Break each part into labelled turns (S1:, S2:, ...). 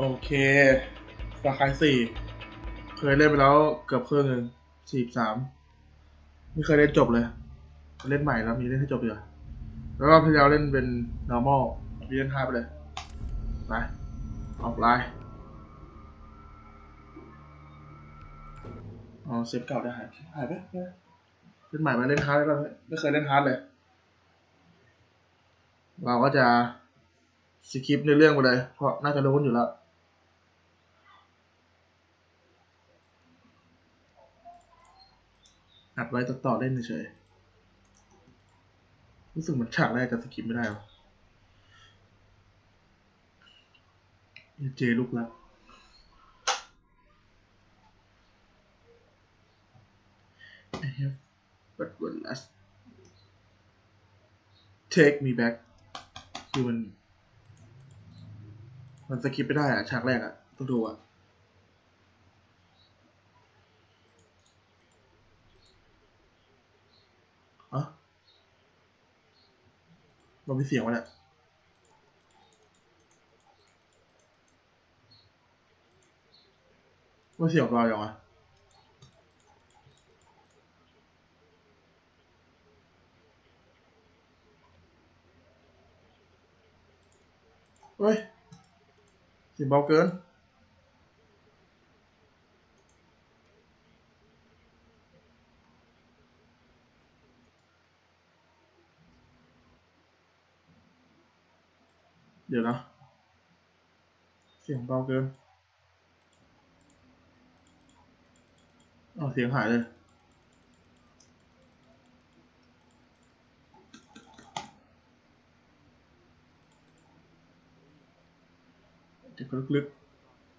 S1: โอเคฟาคาย4เคยเล่นไปแล้วเกือบครึ่งหนึ่ง43ไม่เคยเล่นจบเลยเล่นใหม่แล้วมีเล่นให้จบอยู่แล้วก็พี่เราเล่นเป็น normal มีเล่น5ไปเลยไปออกไลน์อ๋อเซฟเก่าได้หายไปเล่นใหม่มาเล่นฮาร์ดแล้วไม่เคยเล่นฮาร์ดเลยเราก็จะสคิปในเรื่องไปเลยเพราะน่าจะรู้กันอยู่แล้วอัดไว้ต่อเล่นเฉยรู้สึกเหมือนฉากแรกจะสคิปไม่ได้หรอเจลูกแล้ว I have but one last take me back คือมันสคิปไม่ได้อะฉากแรกอะต้องดูอะอ๋อมันมีเสียงวะเนี่ยว่าเสียงรอยอย่างวะเฮ้ยเสียงเบาเกินเดี๋ยวนะเสียงเบาเกินเสียงหายเลยเดี๋ยวก็ลึก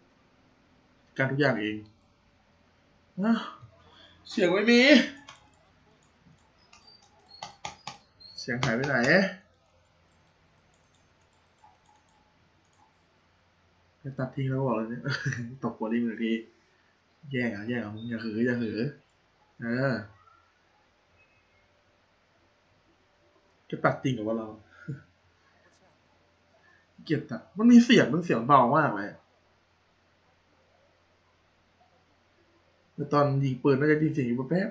S1: ๆการทุกอย่างเองเสียงไม่มีเสียงหายไปไหนจะตัดทิ้งแล้วบอกเลยเนี่ยตกหัวริมหนึ่งทีแย่อะมึงอย่าหือเออจะตัดจริงกับว่าเราเกลียดตัดมันมีเสียงเบามากเลยแต่ตอนยิงปืนน่าจะได้ยินเสียงอยู่แป๊บ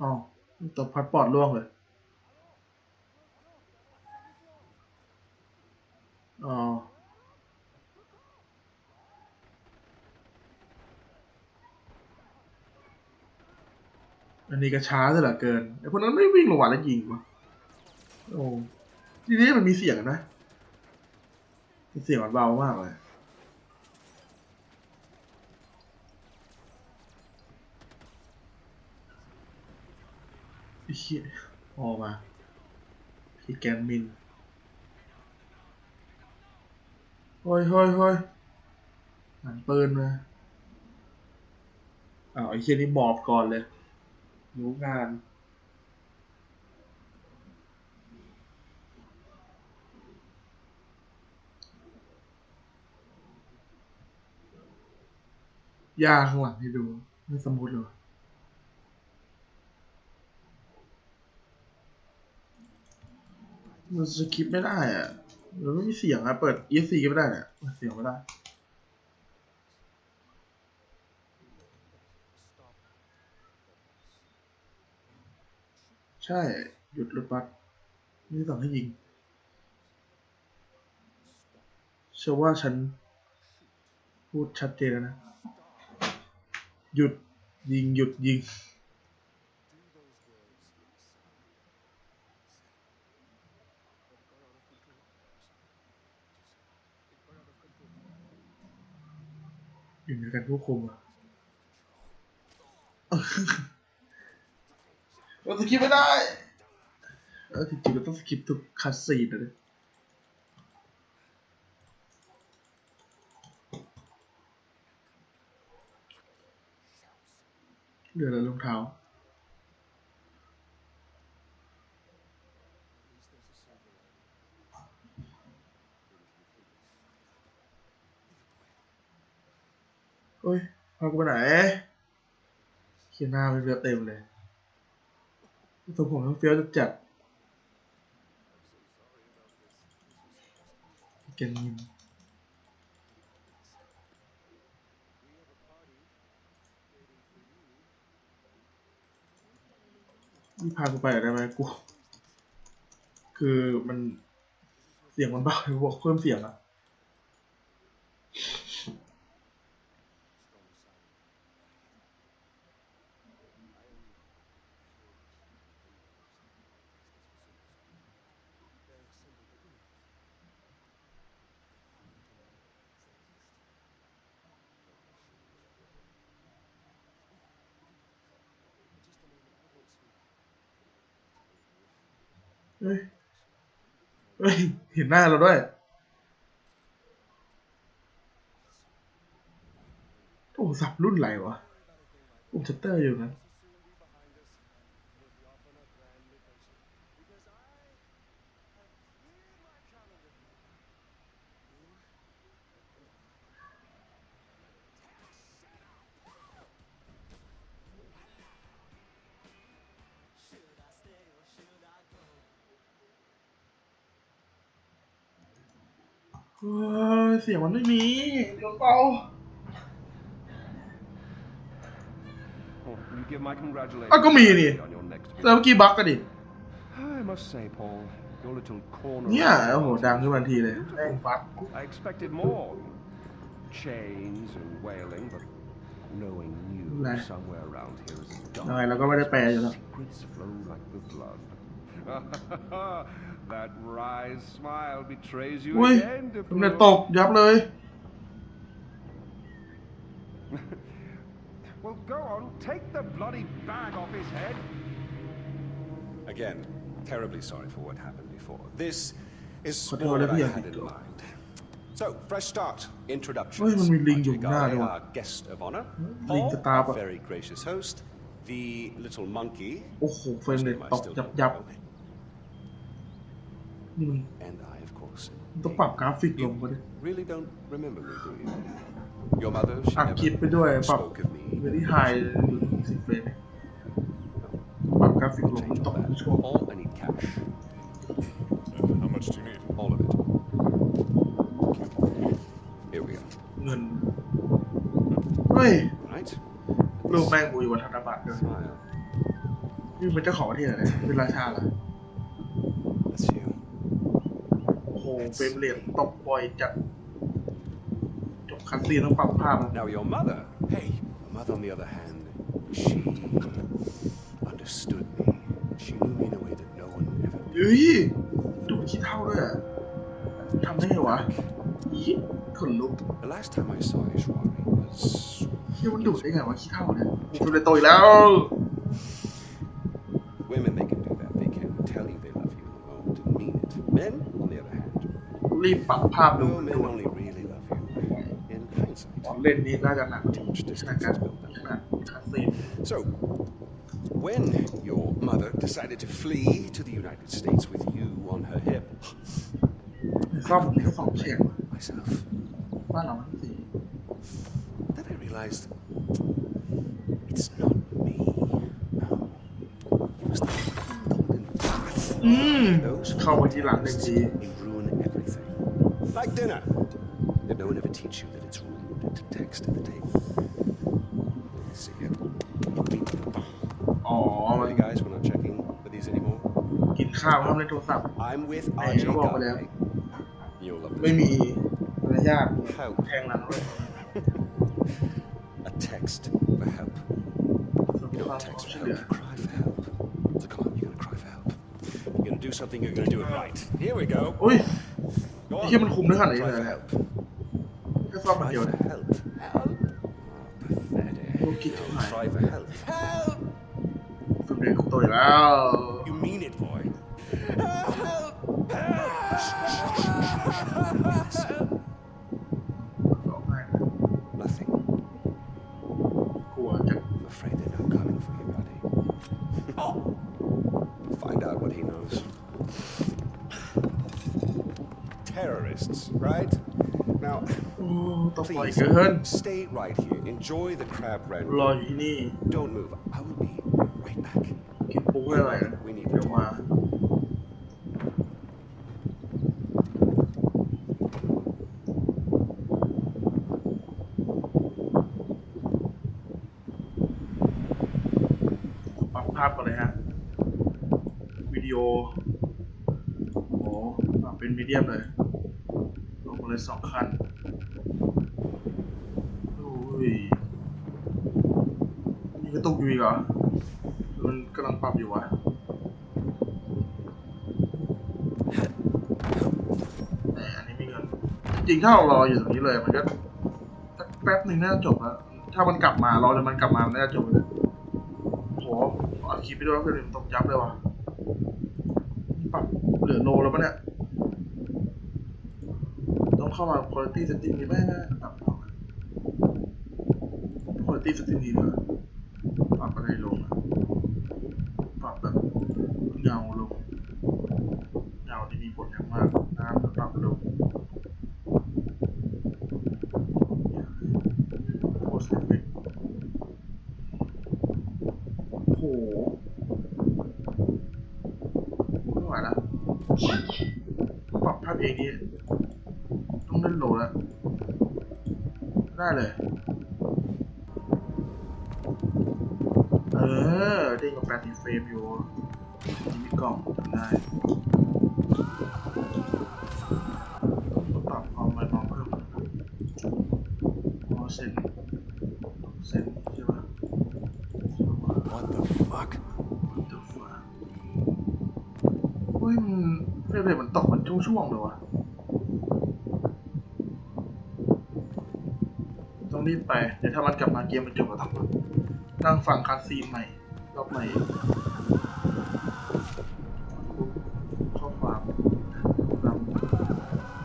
S1: อ๋อตัวพัดปอดร่วงเลยอ๋ออันนี้ก็ช้าซะเหลือเกินไอ้พวกนั้นไม่วิ่งลงมาแล้วยิงวะโอ้ทีนี้มันมีเสียงนะเสียงมันเบามากเลยไอ้เหี้ยออกมาพี่แกนมินเฮ้ยหันปืนมาไอ้เหี้ยนี่หมอบก่อนเลยรู้งานยาข้างหลังให้ดูไม่สมูทเลยมันสคิปไม่ได้อะมันไม่มีเสียงอะเปิด ESC ก็ไม่ได้เนี่ยเปิดเสียงไม่ได้ใช่หยุดรถบัสนี่สั่งให้ยิงเชื่อว่าฉันพูดชัดเจนแล้วนะหยุดหยุดยิงอยู่ในการควบคุมอะเราสกิปไม่ได้จริงๆเราต้องสกิปทุกคัสซีนเลยเหลือแต่รองเท้าโอ้ย พากูไปไหนเขียนหน้าเป็นเรือเต็มเลยตัวผมต้องเฟี้ยวจัดเก่งนี่พากูไปได้ไหมกูคือมันเสียงมันเบาบอกเพิ่มเสียงอะเฮ้ยเฮ้ยเห็นหน้าเราด้วยโอ้สับรุ่นไหนวะปุ่มชัตเตอร์อยู่นะเสียงมันไม่มีเดี๋ยวเปล่าอ่ะก็มีนี่แต่เมื่อกี้บั๊กกันดิเนี่ยโอ้โหดังขึ้นทันทีเลยแม่งบั๊กยังไงเราก็ไม่ได้แปลอยู่แล้วอุ้ยผมเนี่ยตกยับเลย
S2: Well, go on, take the bloody bag off his head.
S3: Again, terribly sorry for what happened before. This is all that I had in mind. So, fresh start. Introduction. Our guest of honor, Paul, our very gracious host, the little monkey. And I, of course. Really don't remember me, do you? Your mother, she never spoke of me. All I need cash.
S2: How much do you need?
S3: All of it. Here we go.
S1: เงินเฮ้ย
S3: Right.
S1: ลูกแม่งบุยวัฒนบัตรเลยนี่เป็นเจ้าของประเทศอะไรเป็นราชาเหรอ
S3: That's you.
S1: โอ้โหเฟรมเรทตกบ่อยจัดจบคัสซีนต้องปรับภาพ
S3: Now your mother. Hey, your mother on the other hand, she understood me. She knew me in a way that no one ever did.
S1: เฮ้ยดูขี้เท่าด้วยทำได้ไงวะยี่ขนลุก
S3: The last time I saw Ishwari was.
S1: ที่มันดูได้ไงวะขี้เท่าเนี่ยกูเลยโตอีกแล้ว
S3: Women, they can do that. They can tell you they love you in the moment and mean it. Men, on the other hand,
S1: รีบปรับภาพดู
S3: no, men only really love you in hindsight.
S1: ตอนเล่นนี้น่าจะหนักขนาดการขนาดคัสซีน
S3: So, when your mother decided to flee to the United States with you on her hip,
S1: ซ่อมมีก็สองเสียง
S3: myself,
S1: บ้านเราทั้งสี่
S3: then I realized it's not me. No, it was the golden path. Those
S1: เข้ามาทีหลังหนึ่งที
S3: you ruin everything. Like dinner. Did no one ever teach you that it's rude to text at the table? See it. You guys, we're not checking for these anymore.
S1: กินข้าวทำในโทรศัพท์
S3: I'm with
S1: ไหน
S3: RJ
S1: เขาบอกไปแล้ว
S3: Guy. You'll love
S1: ไม่
S3: this.
S1: มีมารยาทแทงหลังเลย
S3: A text for help. You don't text for help, you cry for help. So come on, you're gonna cry for help. You're gonna do something, you're gonna do it right. Here we go.
S1: โอ้ย
S3: Go
S1: ไอ้
S3: on.
S1: เหี้ยมันคุมเนื้อขนาดนี้
S3: Cry
S1: เลย
S3: for help.
S1: แค่ซ่อมมัน
S3: Cry
S1: เดียว
S3: for
S1: เนี่ย
S3: help. Help. Oh, pathetic.
S1: โลกิจหาย
S3: Cry for help. Help.
S1: สุดเด็ดของตัวอยู่แล้ว
S3: You mean it, boy. Help.
S1: ร้องไห้นะ
S3: Nothing.
S1: กลัวจัง
S3: I'm afraid they're not coming for you, buddy. Find out what he knows. Terrorists, right? Now,
S1: โอ้ต ต้องปล่อย
S3: Please
S1: เกิน
S3: stay right here. Enjoy the crab
S1: รอ
S3: rendering.
S1: อยู่ที่นี่
S3: Don't move. I will be right back.
S1: กินปูให้อร่อยนะ
S3: We need
S1: เดี๋ยว
S3: to
S1: มาปรับภาพก่อนเลยฮะวิดีโอโอ้ปรับเป็นมีเดียมเลยลงมาเลย2 ขั้นโอ้ยนี่ก็ตกอยู่อีกเหรอมันกำลังปรับอยู่วะแต่อันนี้ไม่เงินจริงๆถ้าเรารออยู่ตรงนี้เลยมันก็สักแป๊บหนึ่งน่าจะจบแล้วถ้ามันกลับมารอจนมันกลับมามันน่าจะจบเลยโหอัดคลิปไปด้วยเพื่อนมันตกยับเลยวะปรับเหลือโลแล้วปะเนี่ยต้องเข้ามา quality setting นี้ไหมปรับ quality setting นี้ด้วยปรับอะไรลงปรับแบบเงาลงเงาที่มีผลอย่างมากนะครับปรับลงโพสเอฟเฟกต์โอ้โหไม่ไหวแล้วปรับภาพเองนี่ต้องเล่นโลแล้วได้เลยเด้งกับ80 เฟรมอยู่มีกล่องทำได้ปรับความไวความเพิ่มเซนใช่ปะ
S3: What the fuck?
S1: What the fuck เฮ้ยมันเฟรมเรทมันตกมันช่วงๆเลยวะต้องรีบไปเดี๋ยวถ้ามันกลับมาเกมมันจบแล้วต้องนั่งฟังคัสซีนใหม่รอบใหม่ข้อความ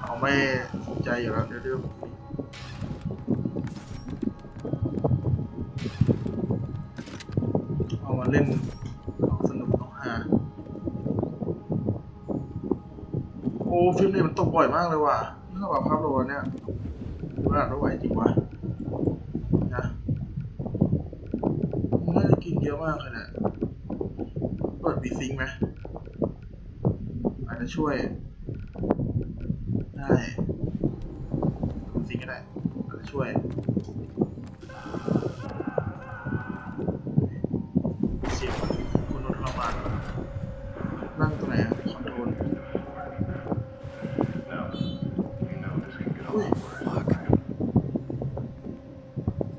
S1: เอาไม่สนใจอยู่แล้วเรื่องเอามาเล่นสนุกต้องหาโอ้ฟิล์มนี่มันตกบ่อยมากเลยว่ะนี่เขาแบบภาพโลเนี่ยว่าไม่ไหวจริงว่ะนะน่าจะกินเยอะมากเลยเนี่ยเปิดบีซิงไหมอาจจะช่วยได้บีซิงก็ได้อาจจะช่วยเสียงคุณนนท์ทรมานนั่งตรงไหนอะคอนโทรลอุ้ย
S3: Fuck.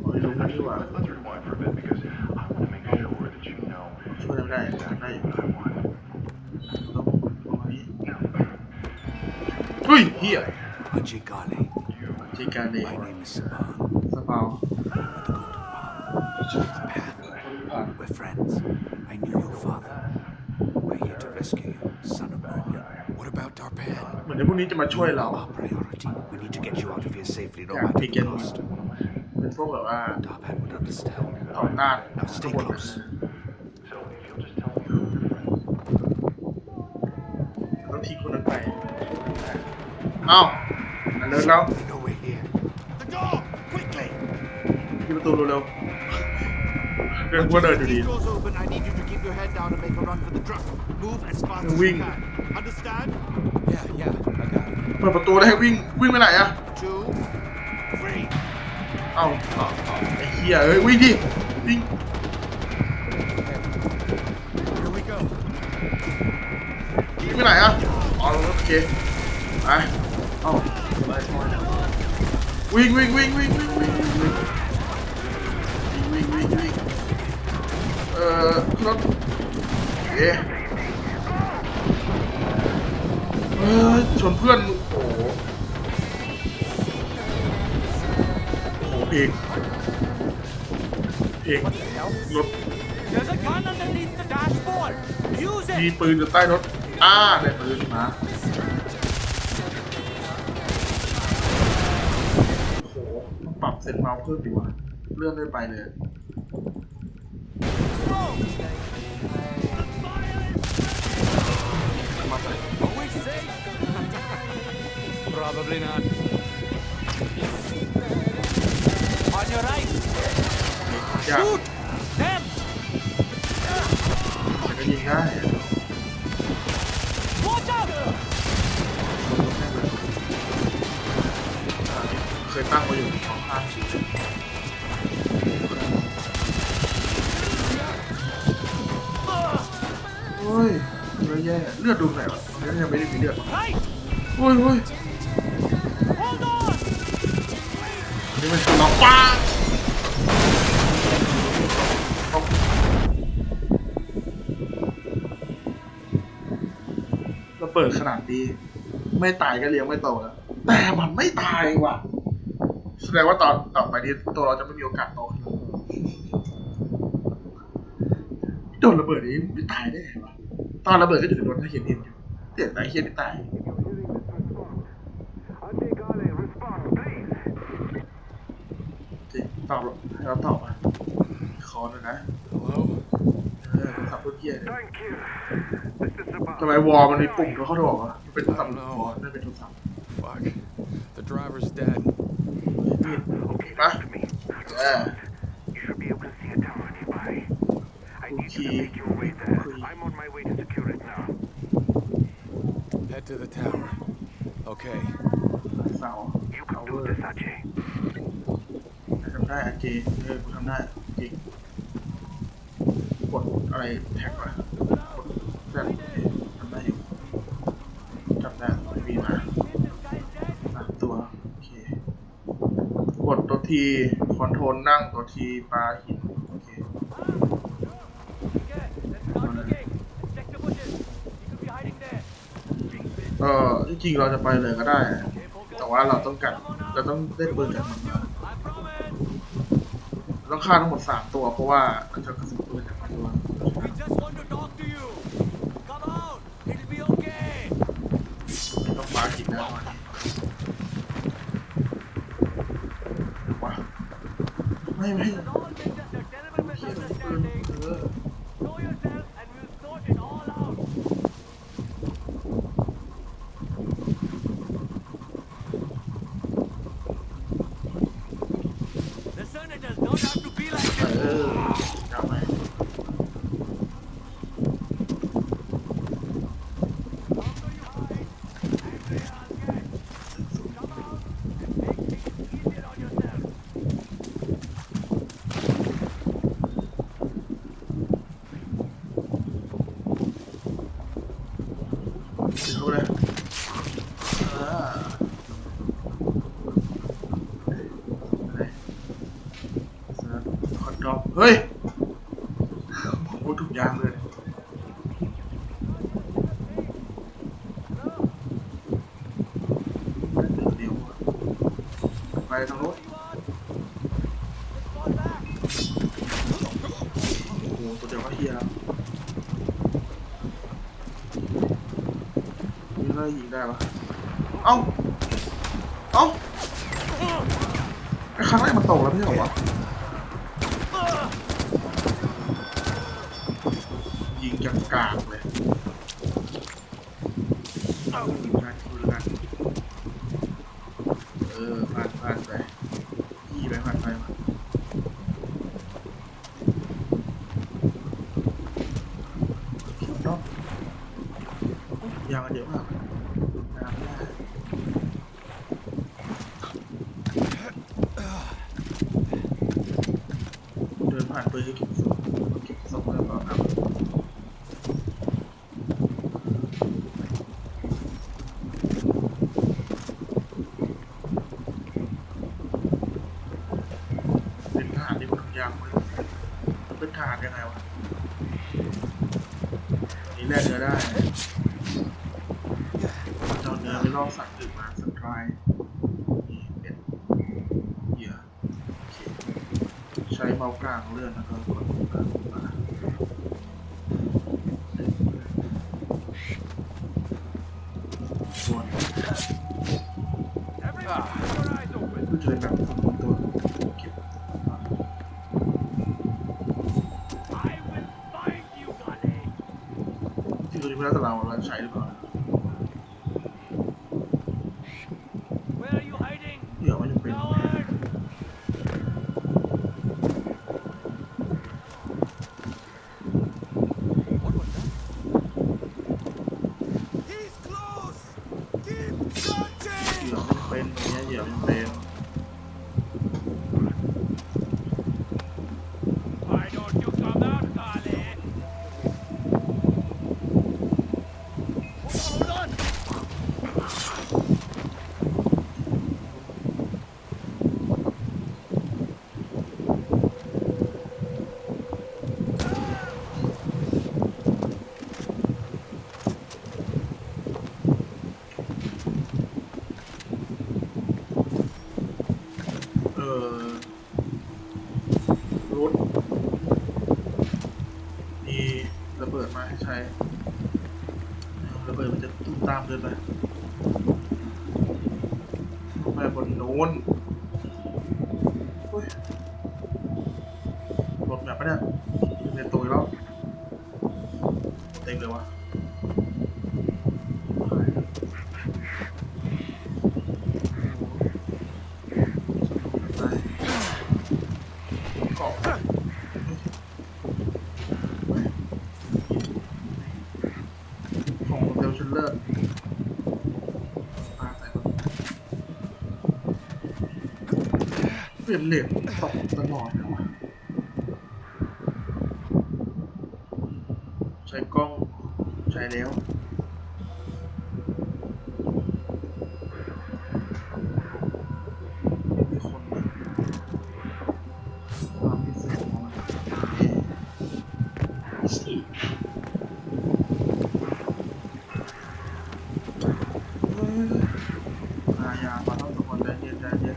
S1: โอ้ยลงมาดีกว่า
S2: Let's rewind for a bit because I want to make sure that you know
S1: ช่วยได้อยู่
S2: what I want.
S1: ต้องลงมานี้เฮ้ยเฮีย
S3: Ajigale.
S1: จีการเด
S3: My name is Saban.
S1: สปาว
S3: Japan. We're friends. I knew your father. We're here to rescue you, son of Moon. What about Darpan?
S1: เหมือนในพวกนี้จะมาช่วยเรา
S3: Our priority. We need to get you out of here safely, no
S1: Yeah,
S3: matter
S1: we
S3: the
S1: can-
S3: cost.
S1: เป็นพวกแบบว่า
S3: Darpan would understand.
S1: ต่อต้าน
S3: Now stay
S1: ทั้งหมด
S3: close.
S2: So if you'll just tell me who your friends
S1: ต้องทิ้งคนนั้นไปเอ้าอันเลิกแล้ว
S3: We know we're here. The door! Quickly!
S1: ที่ประตูเร็วๆเดินว่าเดินอยู่ดี
S4: Doors open. I need you to keep your head down and make a run for the truck. Move as fast as
S1: Wing.
S4: you can. Understand?
S3: Yeah, I got it.
S1: เปิดประตูแล้วให้วิ่งไปไหนอะ
S4: 2, 3.
S1: เอ้าไอ้เหี้ยเอ้ยวิ่งดิวิ่ง
S3: Here we go.
S1: วิ่งไปไหนอะอ๋อโอเคไปเอ้าวิ่งรถโอเคชนเพื่อนโอ้โหเพลงรถ
S4: There's a gun underneath the dashboard. Use
S1: มี
S4: it.
S1: ปืนอยู่ใต้รถได้ปืนมาโอ้โหต้องปรับเซนเมาส์เพิ่มดีกว่าเลื่อนได้ไปเลยมาใส่
S4: Are we safe? Probably not. On your right.
S1: ยาก
S4: Shoot them.
S1: ก็ยิงได้
S4: Watch out.
S1: เคยตั้งมาอยู่ของข้างโอ้ยเลือดแย่เลือดดูไหนวะเลือดยังไม่ได้มีเลือด
S4: Right.
S1: โอ้ยโอ้ย
S4: Hold on.
S1: นี่มันล็อกป้าเราเปิดขนาดดีไม่ตายก็เลี้ยงไม่โตแล้วแต่มันไม่ตายว่ะแสดงว่าตอนต่อไปนี้ตัวเราจะไม่มีโอกาสโตขึ้นโดนระเบิดนี้ไม่ตายได้ไงวะตอนระเบิดก็อยู่ในรถถ้าเห็นอยู่เสียงไอ้เฮียไม่ตายตอบให้เราตอบอ่ะขอหน่อยนะ
S3: Hello?
S1: ขับรถเกียร์เนี่ยทำไมวอลมันมีปุ่มตัวเข้าตัวอ่ะมันเป็นโทรศัพท์วอลไม่เป็นโทรศัพท์
S3: Fuck. The driver's dead.
S1: นี่ปะ
S5: You should be able to see a tower nearby. I need you to make your way there. I'm on my way to secure it now.
S3: Head to the tower. Okay.
S1: เสา
S5: You can do this, Ajay.
S1: ทำได้อาเจกูทำได้จริงกดอะไรแท็กวะกดแบบทำได้อยู่จำได้ไม่มีมาตัวโอเคกดตัวทีคอนโทรลนั่งตัวทีปลาหินโอเคจริงๆเราจะไปเลยก็ได้แต่ว่าเราต้องได้ปืนจากมันมาต้องฆ่าทั้งหมด3ตัวเพราะว่าเราจะกระสุนปืนจากมันตัว
S4: We just want to talk to you. Come out. It'll be okay.
S1: ไม่ต้องปาหินแล้ววะไม่
S4: All been just a terrible
S1: เขียนปืน
S4: misunderstanding. Show yourself and we'll sort it all out. Listen, it does not have to be like
S1: เอ
S4: this.
S1: อกลับไป เข้าไปเลยคอนดอมเฮ้ยโอ้ถูกยางเลยเดี๋ยวไปทางรถโอ้โหตัวเดียวก็เฮียแล้วนี่น่ายิงได้ปะเอ้าไอ้ครั้งแรกมันตกแล้วไม่ใช่เหรอวะยิงจากกลางเลยยิงได้ยิงได้ผ่านไปยี่ไปผ่านไปมาเนาะยางมันเยอะมากน้ำไม่ได้เดินผ่านไปให้เก็บศพแล้วก็น้ำเป็นทหารที่มันยางมันเป็นทหารยังไงวะนี่แลกเนื้อได้เจ้าเนื้อไปลอกสัตว์อื่นมาสัตว์ร้ายนี่เป็นเหยื่อโอเคใช้เมาส์กลางเลื่อนแล้วก็กดมาส่วนก็จะเป็นแบบตัวเก็บ
S4: I will find you, Gale.
S1: ที่ตัวนี้ไม่ได้แต่เราใช้หรือเปล่า
S4: Where are you hiding?
S1: เดี๋ยวมันจะเป็น
S4: Coward!
S1: มาให้ใช้ระเบิดมันจะตุ้มตามเดินไปลงไปบนโน้นรถแบบปะเนี่ยเรียนตัวอีกแล้วเต็มเลยวะของเร็วชั้นเลิศมาใส่เปลี่ยนเลนตกตลอดเลยวะใช้กล้องใช้แล้วมีคนความพิเศษของมันอย่ามาต้องทุกคนใจเย็นใจเย็น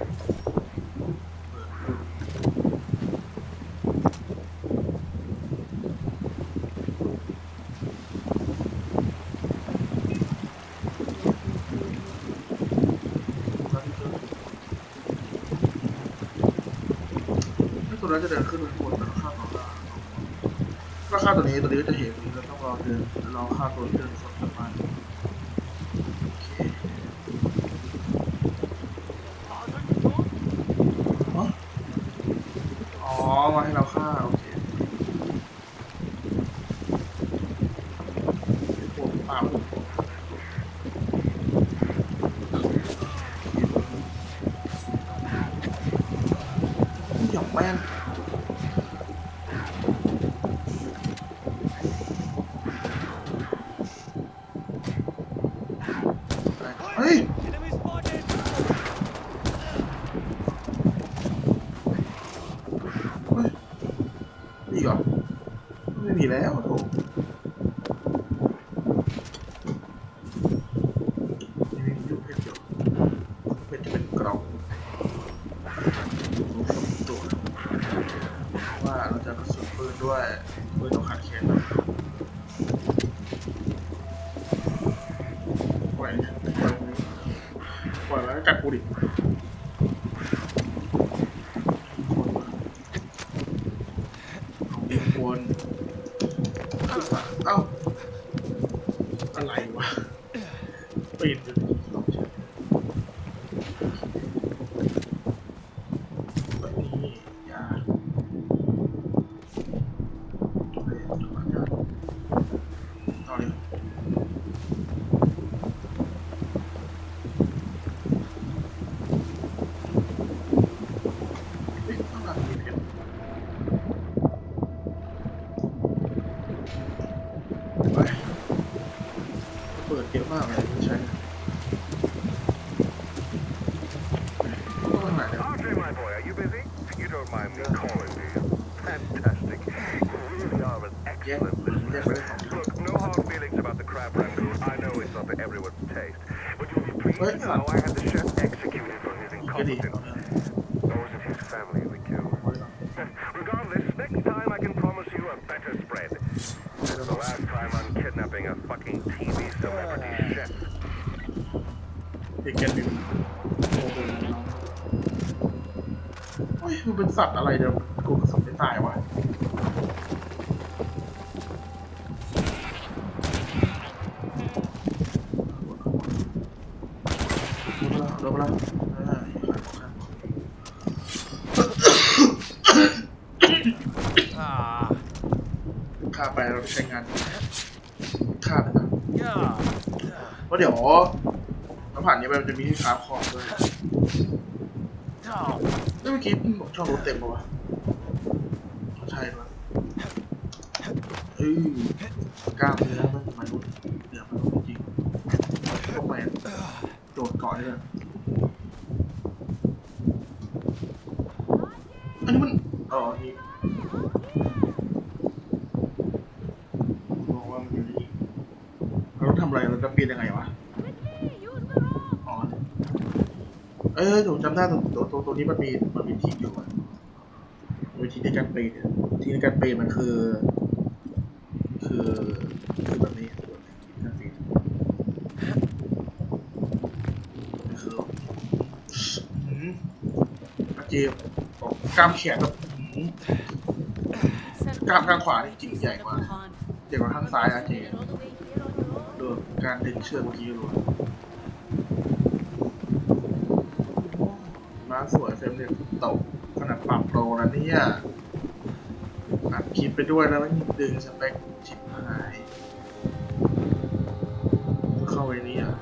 S1: ตัวนั้นจะเดินขึ้นไปข้างบนแล้วข้ามต่อได้ก็ข้ามตัวนี้ก็จะเห็นตัวนี้เราต้องรอเดินเราข้ามตัวนี้เดินสดประมาณอ๋อมาให้เราฆ่าโอเคโอ้ตามหยอกแม่นเฮ้ย
S4: Enemy spotted!
S1: นี่ก่อนไม่มีแล้วโอ้นี่มีอยู่เพชรอยู่เพชรจะเป็นกล่องตัวว่าเราจะกระสุนปืนด้วยปืนต้องขาดแขนนะปล่อยแล้วกัดกูดิคนเอ้าอะไรวะปิดแบบนี้อย่าต่อเลยข้างหลังมีเพชรเปิดเยอะมากเลยไม่ใช่ต้องหาเนี่ย
S5: Andre, my boy, are you busy? You don't mind me calling, do you? Fantastic. You really are an excellent listener. Look, no hard feelings about the crab rangoon. I know it's not to everyone's taste. But you'll be pleased to know I had the chef executed for his incompetence. Or was it his family we killed? Regardless, next time I can promise you a better spread. This is the last time I'm kidnapping a fucking TV celebrity chef.
S1: เด็กแกนหนึ่งโอ้ยมันเป็นสัตว์อะไรเดี๋ยวกูกระสุนไม่ตายวะลบแล้วฆ่าไปเราใช้งานฆ่าไปนะเพราะเดี๋ยวน้ำผ่านนี้ไปมันจะมีที่ค้าของด้วยเมื่อกี้ผมช่องรถเต็มปะวะใช่ปะกล้ามเนื้อมันมนุษย์เนื้อมนุษย์จริงพวกแมนโดดเกาะเลยอันนี้มันนี่บอกว่ามันอยู่นี่เราต้องทำอะไรเราจะปีนยังไงวะผมจำได้ตัวนี้มันมีทีอยู่มีทีในการปีนทีในการปีนมันคือ คือแบบนี้นั่นสิคืออาเจมกล้ามแขนแบบกล้ามข้างขวานี่จริงใหญ่กว่าข้างซ้ายอาเจมดูการดึงเชือกเมื่อกี้ดูมาสวยเฟรมเรทตกขนาดปรับโปรนะเนี่ยอัดคลิปไปด้วยแล้วไม่มีดึงสเปคชิบหายเข้าไว้นี่อ่ะ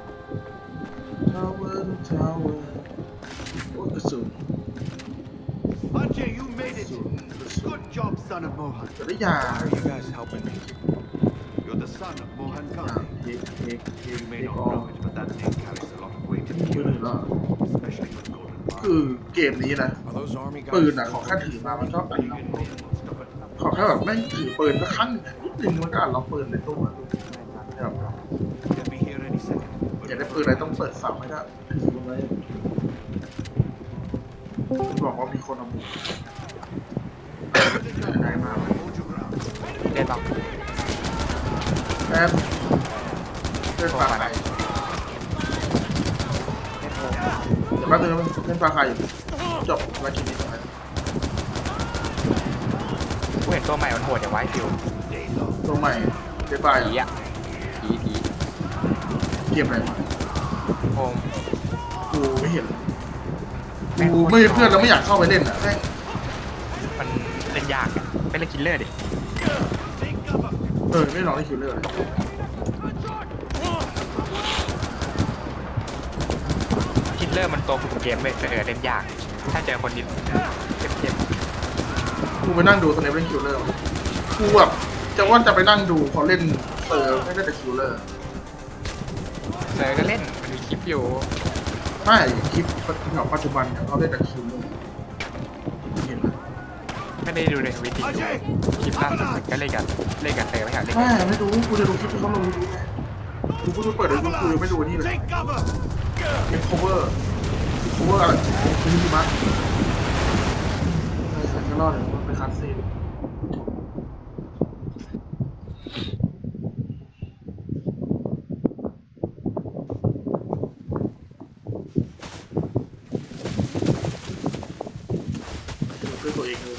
S1: ทาวเวอร์โอ้กระสุน
S6: Ajay, you made it. Good job, son of Mohan.
S1: แต่ได้ยา
S3: Why are you guys helping me?
S6: You're the son of Mohan
S1: ยา
S6: Gandhi.
S1: เทค
S6: You may
S1: อ
S6: not
S1: อ
S6: know it, but that name carries a lot of weight in
S1: มื
S6: the
S1: อหนึ่ง
S6: universe,
S1: แล้ว
S6: especially with golden bar.
S1: คือเกมนี้นะ
S3: Are those army
S1: ปืน
S3: guys?
S1: อ่ะขอแค่ถือมามันก็อัดล็อก
S6: Even men will stop at nothing.
S1: ขอแค่แบบแม่งถือปืนสักครั้งนิดนึงมันก็อัดล็อกปืนในตู้อ่ะแบบ
S6: They'll be here any second.
S1: อยากได้ปืนอะไรต้องเปิดฝังไม่ได้ถือไว้บอกว่ามีคนเอาบุกได้มา
S6: Hold your ground.
S7: เล่นบ้าง
S1: แป๊บเล่นปลาไข่เดี๋ยวแป๊บนึงเล่นปลาไข่อยู่จบแล้วกินนี้ต่อไป
S7: กูเห็นตัวใหม่มันโหดอย่างไว้ฟิว
S1: ตัวใหม่เดบาย
S7: ผีอ่ะผี
S1: เกมอะไรมา
S7: โอม
S1: กูไม่เห็นกูไม่มีเพื่อนแล้วไม่อยากเข้าไปเล่นอ่ะแม่ง
S7: มันเล่นยากอะเป็นเล่นคิลเลอร์ดิ
S1: ไม่ลองเล่นคิวเลอร์เลย
S7: คิลเลอร์มันตัวคุมเกมไม่เล่นยาก ถ้าเจอคนที่เจ็บ
S1: กูไปนั่งดูสเนปเล่นคิวเลอร์กูแบบจะว่าจะไปนั่งดูเขาเล่นไม่ได้แต่คิวเลอร์
S7: ๆเซอร์ก็เล่นมันมีคลิปอยู่
S1: ไม่คลิปของปัจจุบันเนี่ยเขาเล่นแต่คิวเลอร์เห็นไหม
S7: ไม่ได้ดูในทวิตจริงดูคลิปล่าสุดก็เล่นกันเซอร์ไม่อยากเล่น
S1: ไม่รู้กูจะดูคลิปที่เขาลงยูทูบกูจะเปิดดูกูยังไม่ดูนี่เลย
S6: Take cover.
S1: เป็น cover อะไรคือที่มั้งใส่ก็รอดเลยมันเป็นคัสซีนด้วยตัวเองเลย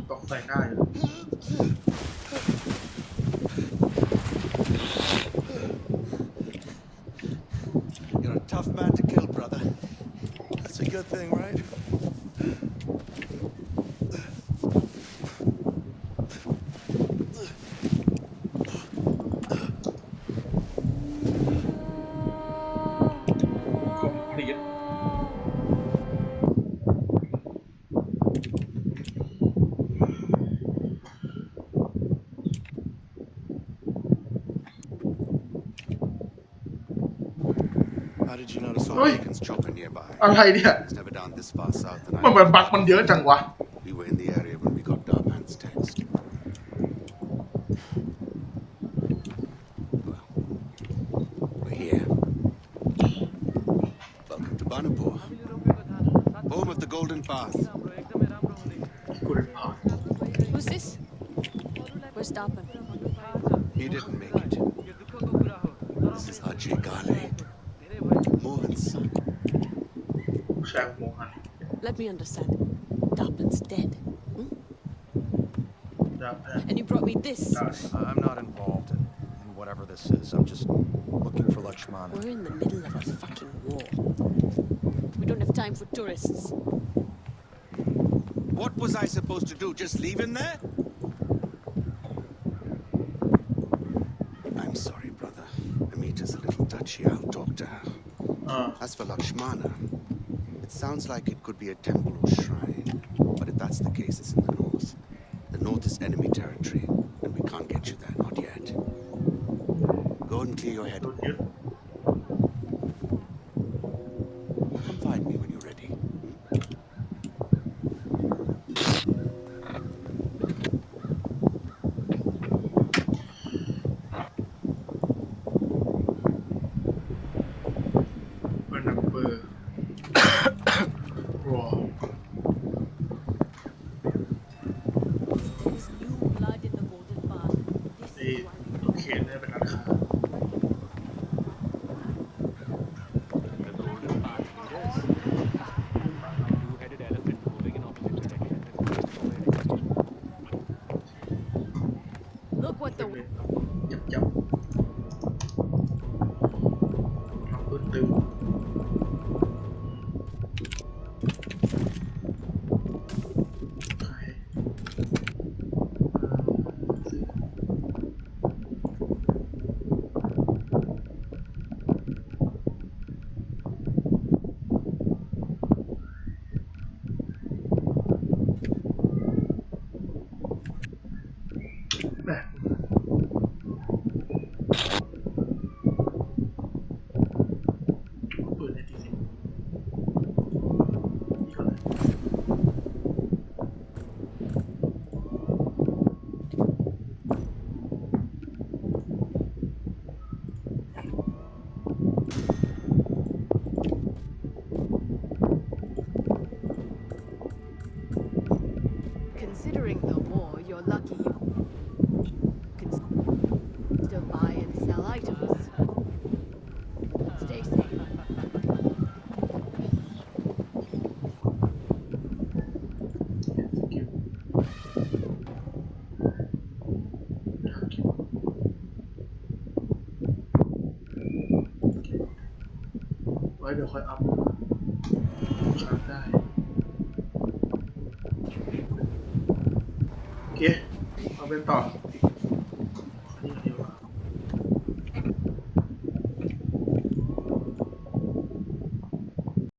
S1: ต้องใส่หน้าอยู่
S3: You're a tough man to kill, brother. That's a good thing, right?
S1: คอมพลีท
S3: How did you notice all
S1: Oi.
S3: Deacon's chopper nearby?
S1: อะไรเนี่ย
S3: It's never down this far south than
S1: มันบักมันเยอะจังวะ
S3: We were in the area when we got Darman's text. Well, we're here. Welcome to Banapur, home of the Golden Path.
S1: กูเดินผ่าน
S8: Who's this? Where's Darpan?
S3: He didn't make it. This is Ajay Gale, Mohan's son.
S1: แชมป์โมฮัน
S8: Let me understand. Darpan's dead.
S1: ดาบแพน
S8: And you brought me this.
S9: I'm not involved in whatever this is. I'm just looking for Lakshmana.
S8: We're in the middle of a fucking war. We don't have time for tourists.
S3: What was I supposed to do? Just leave him there? I'm sorry, brother. Amita's a little touchy. I'll talk to her.
S1: อ่า
S3: As for Lakshmana, it sounds like it could be a temple or shrine. But if that's the case, it's in the north. The north is enemy territory, and we can't get you there, not yet. Go and clear your head.
S1: โดนยึด
S3: Come find me when you're ready.
S1: เบอร์นัมเบอร์ว้าว ขายแม่ปืนในที่สิบนี่ก่อนเลย
S8: Considering the war, you're lucky you can still buy and sell items. Stay safe.
S1: ไว้เดี๋ยวค่อยอัพค้างได้โอเคเอาเป็นต่อ